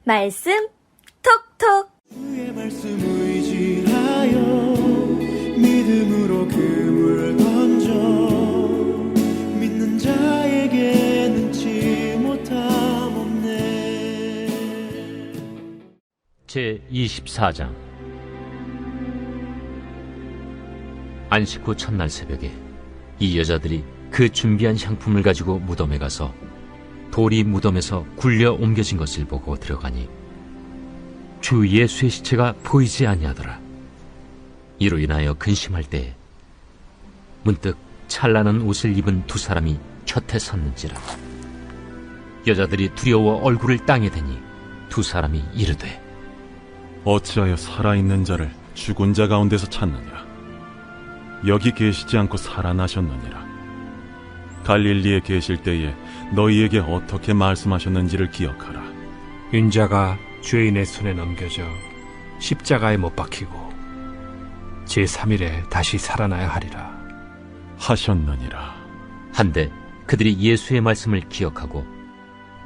말씀 톡톡. 주의 말씀 의지하여 믿음으로 그물 던져 믿는 자에게 능치 못함 없네. 제24장. 안식 후 첫날 새벽에 이 여자들이 그 준비한 향품을 가지고 무덤에 가서 돌이 무덤에서 굴려 옮겨진 것을 보고 들어가니 주 예수의 시체가 보이지 아니하더라. 이로 인하여 근심할 때에 문득 찬란한 옷을 입은 두 사람이 곁에 섰는지라. 여자들이 두려워 얼굴을 땅에 대니 두 사람이 이르되, 어찌하여 살아있는 자를 죽은 자 가운데서 찾느냐? 여기 계시지 않고 살아나셨느니라. 갈릴리에 계실 때에 너희에게 어떻게 말씀하셨는지를 기억하라. 인자가 죄인의 손에 넘겨져 십자가에 못 박히고 제3일에 다시 살아나야 하리라 하셨느니라. 한데 그들이 예수의 말씀을 기억하고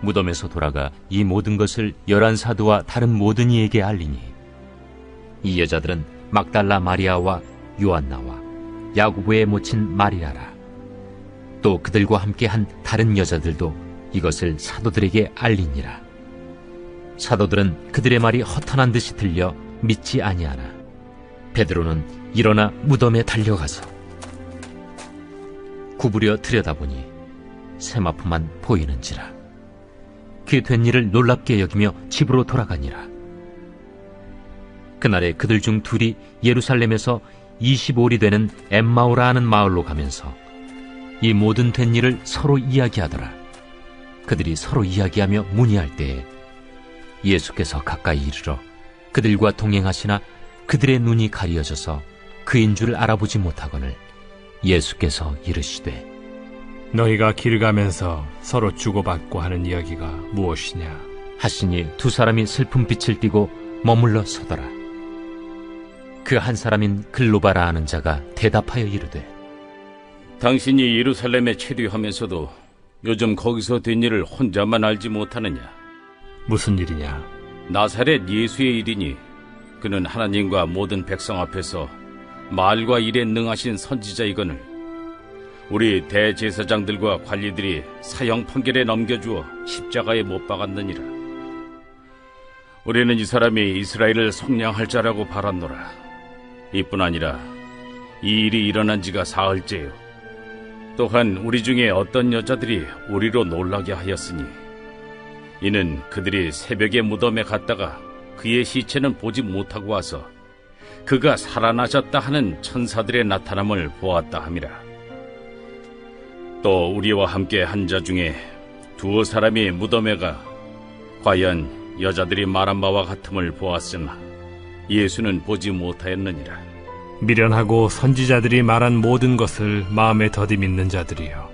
무덤에서 돌아가 이 모든 것을 11사도와 다른 모든 이에게 알리니, 이 여자들은 막달라 마리아와 요한나와 야고보의 모친 마리아라. 또 그들과 함께 한 다른 여자들도 이것을 사도들에게 알리니라. 사도들은 그들의 말이 허탄한 듯이 들려 믿지 아니하나 베드로는 일어나 무덤에 달려가서 구부려 들여다보니 세마포만 보이는지라. 그 된 일을 놀랍게 여기며 집으로 돌아가니라. 그날에 그들 중 둘이 예루살렘에서 25里되는 엠마오라 하는 마을로 가면서 이 모든 된 일을 서로 이야기하더라. 그들이 서로 이야기하며 문의할 때에 예수께서 가까이 이르러 그들과 동행하시나 그들의 눈이 가리어져서 그인 줄 알아보지 못하거늘 예수께서 이르시되, 너희가 길 가면서 서로 주고받고 하는 이야기가 무엇이냐? 하시니 두 사람이 슬픈 빛을 띠고 머물러 서더라. 그 한 사람인 글로바라 하는 자가 대답하여 이르되, 당신이 예루살렘에 체류하면서도 요즘 거기서 된 일을 혼자만 알지 못하느냐? 무슨 일이냐? 나사렛 예수의 일이니 그는 하나님과 모든 백성 앞에서 말과 일에 능하신 선지자이거늘 우리 대제사장들과 관리들이 사형 판결에 넘겨주어 십자가에 못 박았느니라. 우리는 이 사람이 이스라엘을 속량할 자라고 바랐노라. 이뿐 아니라 이 일이 일어난 지가 사흘째요. 또한 우리 중에 어떤 여자들이 우리로 놀라게 하였으니 이는 그들이 새벽에 무덤에 갔다가 그의 시체는 보지 못하고 와서 그가 살아나셨다 하는 천사들의 나타남을 보았다 함이라. 또 우리와 함께 한 자 중에 두어 사람이 무덤에 가 과연 여자들이 말한 바와 같음을 보았으나 예수는 보지 못하였느니라. 미련하고 선지자들이 말한 모든 것을 마음에 더디 믿는 자들이여,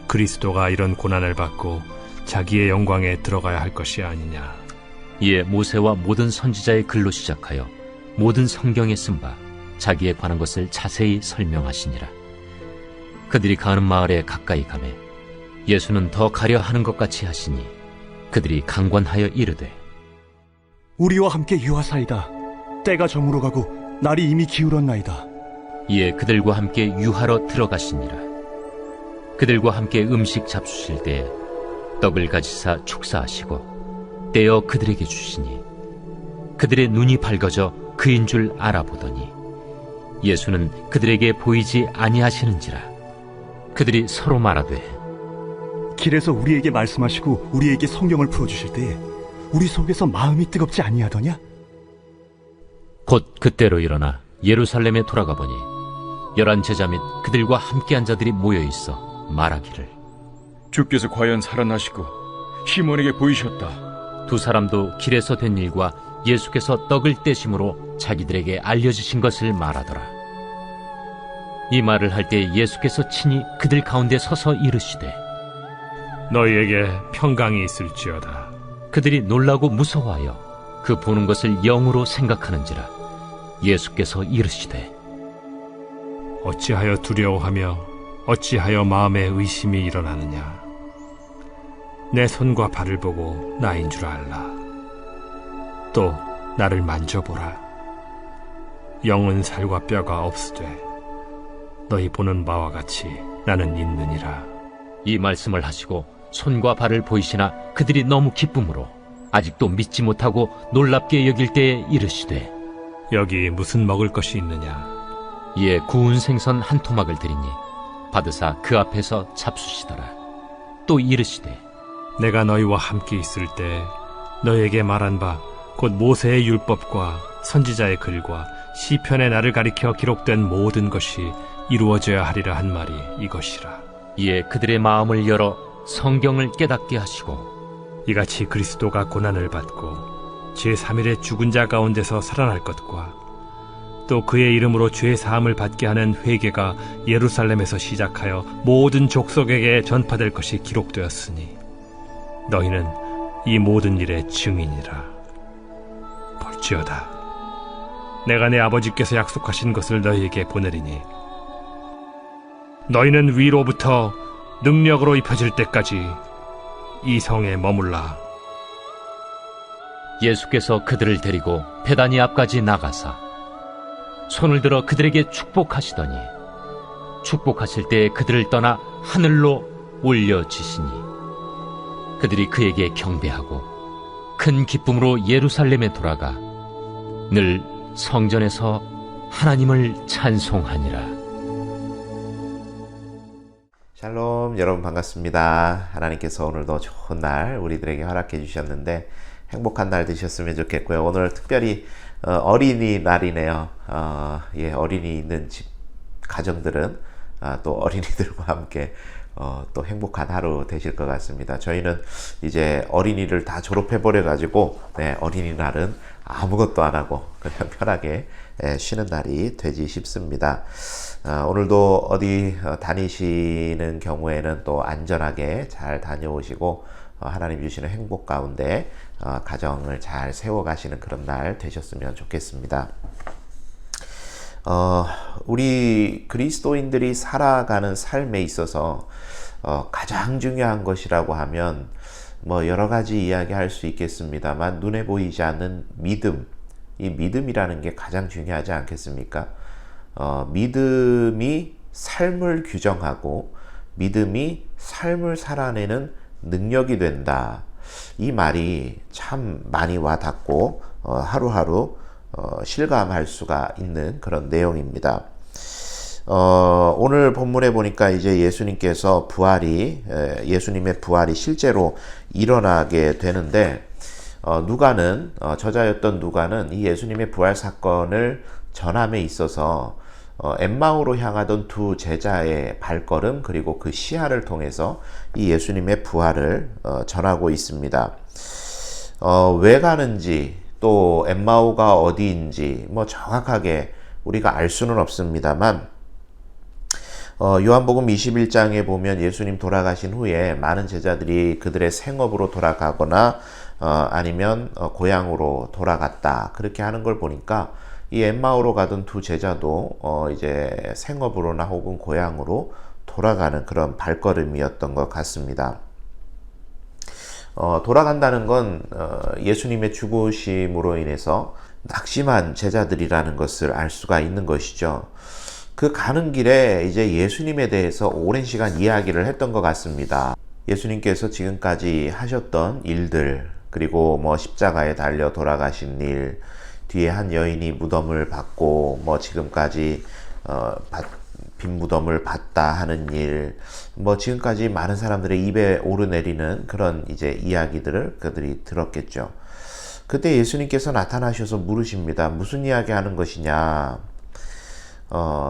그리스도가 이런 고난을 받고 자기의 영광에 들어가야 할 것이 아니냐? 이에 모세와 모든 선지자의 글로 시작하여 모든 성경에 쓴 바 자기에 관한 것을 자세히 설명하시니라. 그들이 가는 마을에 가까이 가매 예수는 더 가려 하는 것 같이 하시니 그들이 강권하여 이르되, 우리와 함께 유하사이다. 때가 저물어 가고 날이 이미 기울었나이다. 이에 그들과 함께 유하러 들어가시니라. 그들과 함께 음식 잡수실 때에 떡을 가지사 축사하시고 떼어 그들에게 주시니 그들의 눈이 밝아져 그인 줄 알아보더니 예수는 그들에게 보이지 아니하시는지라. 그들이 서로 말하되, 길에서 우리에게 말씀하시고 우리에게 성경을 풀어주실 때에 우리 속에서 마음이 뜨겁지 아니하더냐? 곧 그때로 일어나 예루살렘에 돌아가 보니 11 제자 및 그들과 함께한 자들이 모여있어 말하기를, 주께서 과연 살아나시고 시몬에게 보이셨다. 두 사람도 길에서 된 일과 예수께서 떡을 떼심으로 자기들에게 알려주신 것을 말하더라. 이 말을 할 때 예수께서 친히 그들 가운데 서서 이르시되, 너희에게 평강이 있을지어다. 그들이 놀라고 무서워하여 그 보는 것을 영으로 생각하는지라. 예수께서 이르시되, 어찌하여 두려워하며 어찌하여 마음에 의심이 일어나느냐? 내 손과 발을 보고 나인 줄 알라. 또 나를 만져보라. 영은 살과 뼈가 없으되 너희 보는 바와 같이 나는 있느니라. 이 말씀을 하시고 손과 발을 보이시나 그들이 너무 기쁨으로 아직도 믿지 못하고 놀랍게 여길 때에 이르시되 여기 무슨 먹을 것이 있느냐? 이에 구운 생선 한 토막을 드리니 받으사 그 앞에서 잡수시더라. 또 이르시되 내가 너희와 함께 있을 때 너희에게 말한 바 곧 모세의 율법과 선지자의 글과 시편의 나를 가리켜 기록된 모든 것이 이루어져야 하리라 한 말이 이것이라. 이에 그들의 마음을 열어 성경을 깨닫게 하시고 이같이 그리스도가 고난을 받고 제3일에 죽은 자 가운데서 살아날 것과 또 그의 이름으로 죄 사함을 받게 하는 회개가 예루살렘에서 시작하여 모든 족속에게 전파될 것이 기록되었으니 너희는 이 모든 일의 증인이라. 볼지어다 내가 내 아버지께서 약속하신 것을 너희에게 보내리니 너희는 위로부터 능력으로 입혀질 때까지 이 성에 머물라. 예수께서 그들을 데리고 베다니 앞까지 나가사 손을 들어 그들에게 축복하시더니 축복하실 때에 그들을 떠나 하늘로 올려지시니 그들이 그에게 경배하고 큰 기쁨으로 예루살렘에 돌아가 늘 성전에서 하나님을 찬송하니라. 샬롬, 여러분 반갑습니다. 하나님께서 오늘도 좋은 날 우리들에게 허락해 주셨는데 행복한 날 되셨으면 좋겠고요. 오늘 특별히 어린이날이네요. 어린이 있는 집 가정들은 또 어린이들과 함께 또 행복한 하루 되실 것 같습니다. 저희는 이제 어린이를 다 졸업해버려 가지고 어린이날은 아무것도 안 하고 그냥 편하게 쉬는 날이 되지 싶습니다. 오늘도 어디 다니시는 경우에는 또 안전하게 잘 다녀오시고 하나님 주시는 행복 가운데 가정을 잘 세워가시는 그런 날 되셨으면 좋겠습니다. 우리 그리스도인들이 살아가는 삶에 있어서 가장 중요한 것이라고 하면 뭐 여러 가지 이야기할 수 있겠습니다만 눈에 보이지 않는 믿음, 이 믿음이라는 게 가장 중요하지 않겠습니까? 믿음이 삶을 규정하고 믿음이 삶을 살아내는 능력이 된다. 이 말이 참 많이 와닿고 하루하루 실감할 수가 있는 그런 내용입니다. 오늘 본문에 보니까 이제 예수님의 부활이 실제로 일어나게 되는데 누가는 저자였던 누가는 이 예수님의 부활 사건을 전함에 있어서 엠마오로 향하던 두 제자의 발걸음 그리고 그 시야를 통해서 이 예수님의 부활을 전하고 있습니다. 왜 가는지 또 엠마오가 어디인지 뭐 정확하게 우리가 알 수는 없습니다만 요한복음 21장에 보면 예수님 돌아가신 후에 많은 제자들이 그들의 생업으로 돌아가거나 아니면 고향으로 돌아갔다 그렇게 하는 걸 보니까 이 엠마오로 가던 두 제자도 이제 생업으로나 혹은 고향으로 돌아가는 그런 발걸음이었던 것 같습니다. 돌아간다는 건 예수님의 죽으심으로 인해서 낙심한 제자들이라는 것을 알 수가 있는 것이죠. 그 가는 길에 이제 예수님에 대해서 오랜 시간 이야기를 했던 것 같습니다. 예수님께서 지금까지 하셨던 일들, 그리고 뭐 십자가에 달려 돌아가신 일, 뒤에 한 여인이 무덤을 받고 뭐 지금까지 빈 무덤을 봤다 하는 일, 뭐 지금까지 많은 사람들의 입에 오르내리는 그런 이제 이야기들을 그들이 들었겠죠. 그때 예수님께서 나타나셔서 물으십니다. 무슨 이야기 하는 것이냐?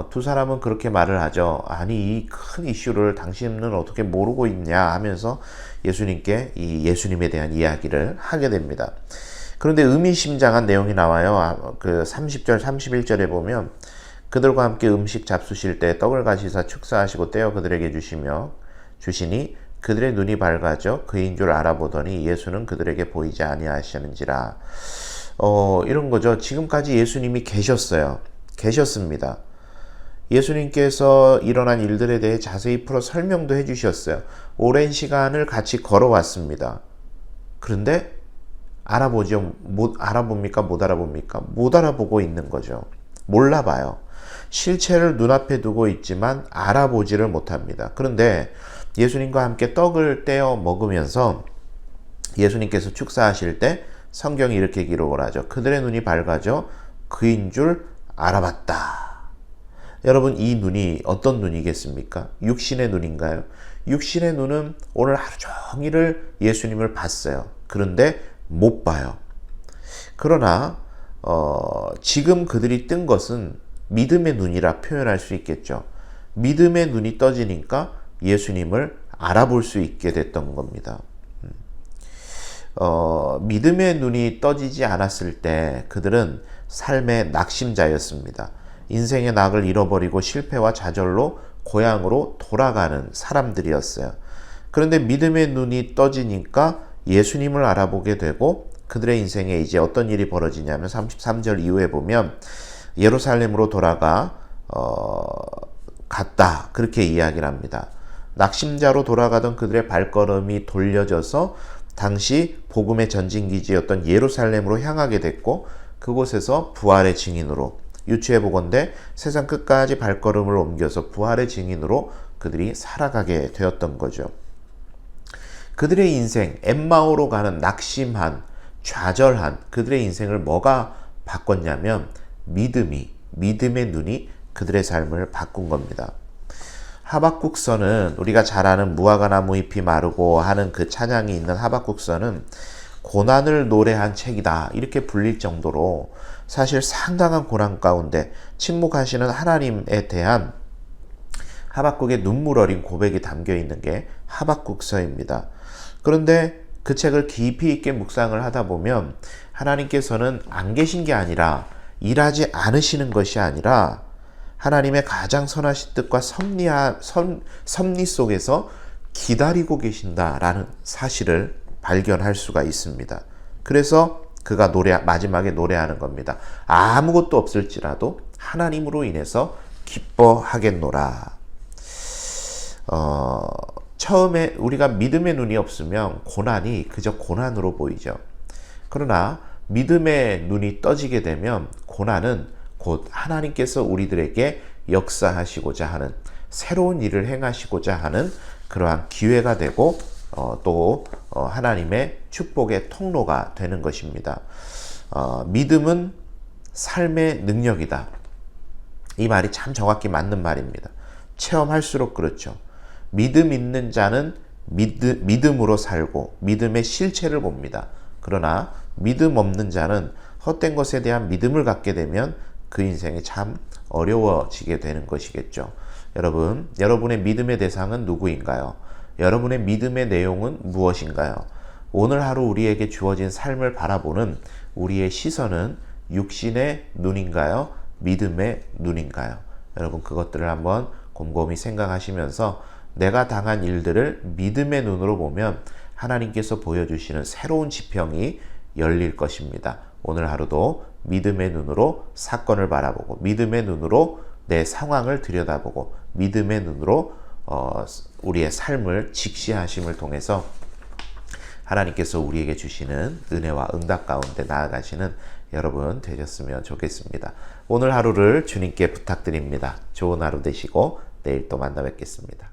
두 사람은 그렇게 말을 하죠. 아니, 이 큰 이슈를 당신은 어떻게 모르고 있냐 하면서 예수님께 이 예수님에 대한 이야기를 하게 됩니다. 그런데 의미심장한 내용이 나와요. 그 30절, 31절에 보면 그들과 함께 음식 잡수실 때 떡을 가시사 축사하시고 떼어 그들에게 주시니 그들의 눈이 밝아져 그인 줄 알아보더니 예수는 그들에게 보이지 아니하시는지라. 이런 거죠. 지금까지 예수님이 계셨습니다. 예수님께서 일어난 일들에 대해 자세히 풀어 설명도 해주셨어요. 오랜 시간을 같이 걸어왔습니다. 그런데 알아보죠? 못 알아봅니까? 못 알아봅니까? 못 알아보고 있는 거죠. 몰라봐요. 실체를 눈앞에 두고 있지만 알아보지를 못합니다. 그런데 예수님과 함께 떡을 떼어 먹으면서 예수님께서 축사하실 때 성경이 이렇게 기록을 하죠. 그들의 눈이 밝아져 그인 줄 알아봤다. 여러분, 이 눈이 어떤 눈이겠습니까? 육신의 눈인가요? 육신의 눈은 오늘 하루 종일을 예수님을 봤어요. 그런데 못 봐요. 그러나 지금 그들이 뜬 것은 믿음의 눈이라 표현할 수 있겠죠. 믿음의 눈이 떠지니까 예수님을 알아볼 수 있게 됐던 겁니다. 믿음의 눈이 떠지지 않았을 때 그들은 삶의 낙심자였습니다. 인생의 낙을 잃어버리고 실패와 좌절로 고향으로 돌아가는 사람들이었어요. 그런데 믿음의 눈이 떠지니까 예수님을 알아보게 되고 그들의 인생에 이제 어떤 일이 벌어지냐면 33절 이후에 보면 예루살렘으로 돌아가 갔다, 그렇게 이야기를 합니다. 낙심자로 돌아가던 그들의 발걸음이 돌려져서 당시 복음의 전진기지였던 예루살렘으로 향하게 됐고 그곳에서 부활의 증인으로, 유추해 보건대 세상 끝까지 발걸음을 옮겨서 부활의 증인으로 그들이 살아가게 되었던 거죠. 그들의 인생, 엠마오로 가는 낙심한, 좌절한 그들의 인생을 뭐가 바꿨냐면 믿음의 눈이 그들의 삶을 바꾼 겁니다. 하박국서는 우리가 잘 아는 무화과 나무 잎이 마르고 하는 그 찬양이 있는 하박국서는 고난을 노래한 책이다, 이렇게 불릴 정도로 사실 상당한 고난 가운데 침묵하시는 하나님에 대한 하박국의 눈물 어린 고백이 담겨 있는 게 하박국서입니다. 그런데 그 책을 깊이 있게 묵상을 하다 보면 하나님께서는 안 계신 게 아니라, 일하지 않으시는 것이 아니라 하나님의 가장 선하신 뜻과 섭리 속에서 기다리고 계신다라는 사실을 발견할 수가 있습니다. 그래서 그가 마지막에 노래하는 겁니다. 아무것도 없을지라도 하나님으로 인해서 기뻐하겠노라. 처음에 우리가 믿음의 눈이 없으면 고난이 그저 고난으로 보이죠. 그러나 믿음의 눈이 떠지게 되면 고난은 곧 하나님께서 우리들에게 역사하시고자 하는, 새로운 일을 행하시고자 하는 그러한 기회가 되고 또 하나님의 축복의 통로가 되는 것입니다. 믿음은 삶의 능력이다. 이 말이 참 정확히 맞는 말입니다. 체험할수록 그렇죠. 믿음 있는 자는 믿음으로 살고 믿음의 실체를 봅니다. 그러나 믿음 없는 자는 헛된 것에 대한 믿음을 갖게 되면 그 인생이 참 어려워지게 되는 것이겠죠. 여러분, 여러분의 믿음의 대상은 누구인가요? 여러분의 믿음의 내용은 무엇인가요? 오늘 하루 우리에게 주어진 삶을 바라보는 우리의 시선은 육신의 눈인가요? 믿음의 눈인가요? 여러분, 그것들을 한번 곰곰이 생각하시면서 내가 당한 일들을 믿음의 눈으로 보면 하나님께서 보여주시는 새로운 지평이 열릴 것입니다. 오늘 하루도 믿음의 눈으로 사건을 바라보고 믿음의 눈으로 내 상황을 들여다보고 믿음의 눈으로 우리의 삶을 직시하심을 통해서 하나님께서 우리에게 주시는 은혜와 응답 가운데 나아가시는 여러분 되셨으면 좋겠습니다. 오늘 하루를 주님께 부탁드립니다. 좋은 하루 되시고 내일 또 만나 뵙겠습니다.